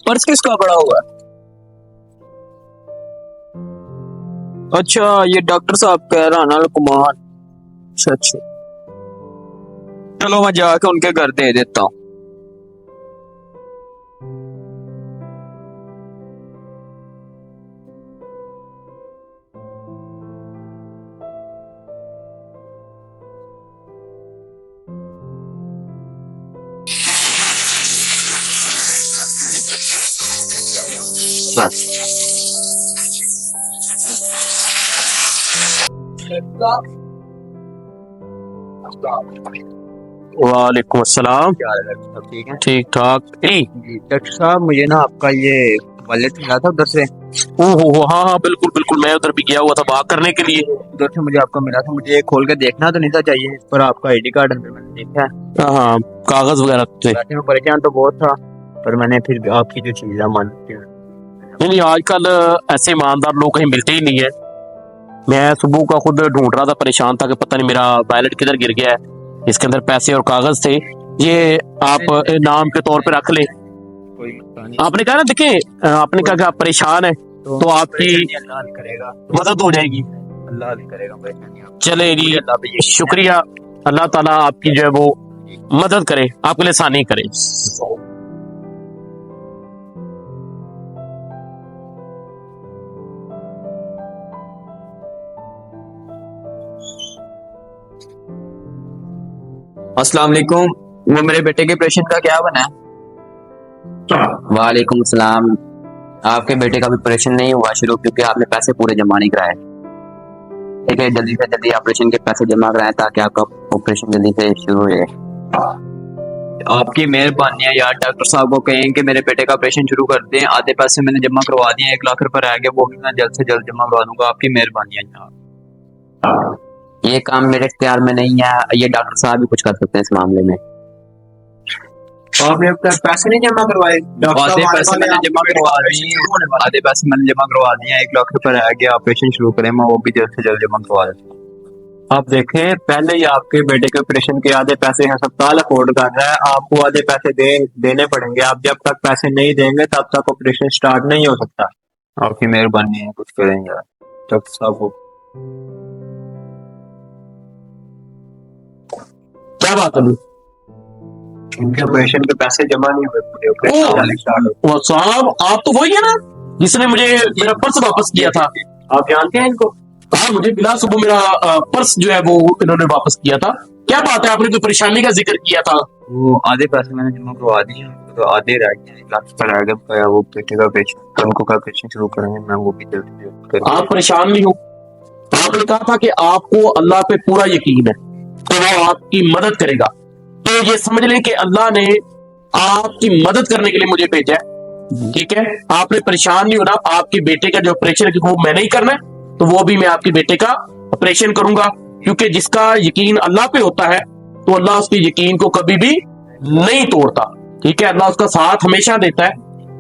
Purse किसका पड़ा हुआ है? अच्छा, ये डॉक्टर साहब कह रहा ना कुमार। अच्छा अच्छा, चलो मैं जाके उनके घर दे देता हूँ। वालेकुम अस्सलाम। क्या हाल है डॉक्टर साहब, ठीक है? ठीक ठाक। जी डॉक्टर साहब, मुझे ना आपका ये वॉलेट मिला था उधर से। ओहो, हाँ हाँ, बिल्कुल बिल्कुल, मैं उधर भी गया हुआ था बात करने के लिए। उधर से मुझे आपका मिला था, मुझे खोल के देखना तो नहीं था चाहिए, इस पर आपका आईडी कार्ड अंदर मैंने देखा है। हाँ हाँ, कागज वगैरह थे। वैसे मैं परेशान तो बहुत था, पर मैंने फिर आपकी जो चीज़ मान ली। नहीं, आजकल ऐसे ईमानदार लोग कहीं मिलते ही नहीं है। मैं सुबह का खुद ढूंढ रहा था, परेशान था कि पता नहीं मेरा वॉलेट किधर गिर गया है। इसके अंदर पैसे और कागज थे, ये आप नाम के तौर पे रख ले। कोई मसला नहीं। आपने कहा ना, देखें आपने कहा कि आप परेशान है तो आपकी अल्लाह हल करेगा, मदद हो जाएगी। अल्लाह हल करेगा परेशानी आपकी। चलेगी, अल्लाह पे यकीन शुक्रिया। अल्लाह ताला आपकी जो है वो मदद करे, आपके लिए आसानी करे। अस्सलाम वालेकुम, वो मेरे बेटे के ऑपरेशन का क्या बना है? वालेकुम सलाम। आपके बेटे का भी ऑपरेशन नहीं हुआ शुरू, क्योंकि आपने पैसे पूरे जमा नहीं कराए। ठीक है, जल्दी से जल्दी ऑपरेशन के पैसे जमा कराएं ताकि आपका ऑपरेशन जल्दी से शुरू हो जाए। आपकी मेहरबानी है यार, डॉक्टर साहब को कहें कि मेरे बेटे का ऑपरेशन शुरू कर दें। आधे पैसे मैंने जमा करवा दिए, 1 लाख रुपए रह गए, वो भी मैं जल्द से जल्द जमा करवा दूंगा। आपकी मेहरबानी है जनाब। ये काम मेरे इख्तियार में नहीं है, ये डॉक्टर साहब भी कुछ कर सकते हैं इस मामले में। आपने अब तक पैसे नहीं जमा करवाए? आधे पैसे मैंने जमा करवा दिए, आधे पैसे मैंने जमा करवा दिए, 1 लाख रुपए रह गया, ऑपरेशन शुरू करें, मैं वो भी जल्द से जल्द जमा करवा देता हूँ। आप देखें, पहले ही आपके बेटे के ऑपरेशन के आधे पैसे अस्पताल अफोर्ड कर रहा है, आपको आधे पैसे देने पड़ेंगे। आप जब तक पैसे नहीं देंगे तब तक ऑपरेशन स्टार्ट नहीं हो सकता। आपकी मेहरबानी है, कुछ करें यार डॉक्टर साहब को। क्या बात है? उनके ऑपरेशन के पैसे जमा नहीं हुए पूरे, ऑपरेशन स्टार्ट हो। वो साहब, आप तो वही है ना जिसने मुझे मेरा पर्स वापस किया था? आप जानते हैं इनको? हाँ, मुझे बिला सुबह मेरा पर्स जो है वो इन्होंने वापस किया था। क्या बात है, आपने कोई परेशानी का जिक्र किया था? वो आधे पैसे मैंने जमा करवा दिए, तो आधे रह गए, 1 लाख रुपए रह गए। वो बेटे का ऑपरेशन, उनको का ऑपरेशन शुरू करेंगे, मैं वो भी जल्द से जल्द करूंगा। आप परेशान नहीं हो। आपने कहा था कि आपको अल्लाह पे पूरा यकीन है तो वो आपकी मदद करेगा। तो ये समझ लें कि अल्लाह ने आपकी मदद करने के लिए मुझे भेजा है। ठीक है, आपने परेशान नहीं होना। आपके बेटे का जो ऑपरेशन है वो मैंने ही करना है, तो वो भी मैं आपके बेटे का ऑपरेशन करूंगा, क्योंकि जिसका यकीन अल्लाह पे होता है तो अल्लाह उसके यकीन को कभी भी नहीं तोड़ता। ठीक है, अल्लाह उसका साथ हमेशा देता है।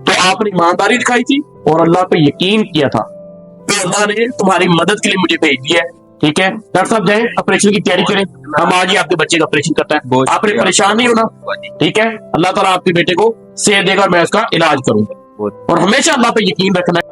तो आपने ईमानदारी दिखाई थी और अल्लाह पे यकीन किया था, तो अल्लाह ने तुम्हारी मदद के लिए मुझे भेज दिया है। ठीक है, डॉक्टर साहब जाएं, ऑपरेशन की तैयारी करें। हम आज ही आपके बच्चे का ऑपरेशन करता है। आपने परेशान नहीं होना। ठीक है, अल्लाह ताला आपके बेटे को सेहत देगा, मैं उसका इलाज करूंगा। और हमेशा अल्लाह पे यकीन रखना है।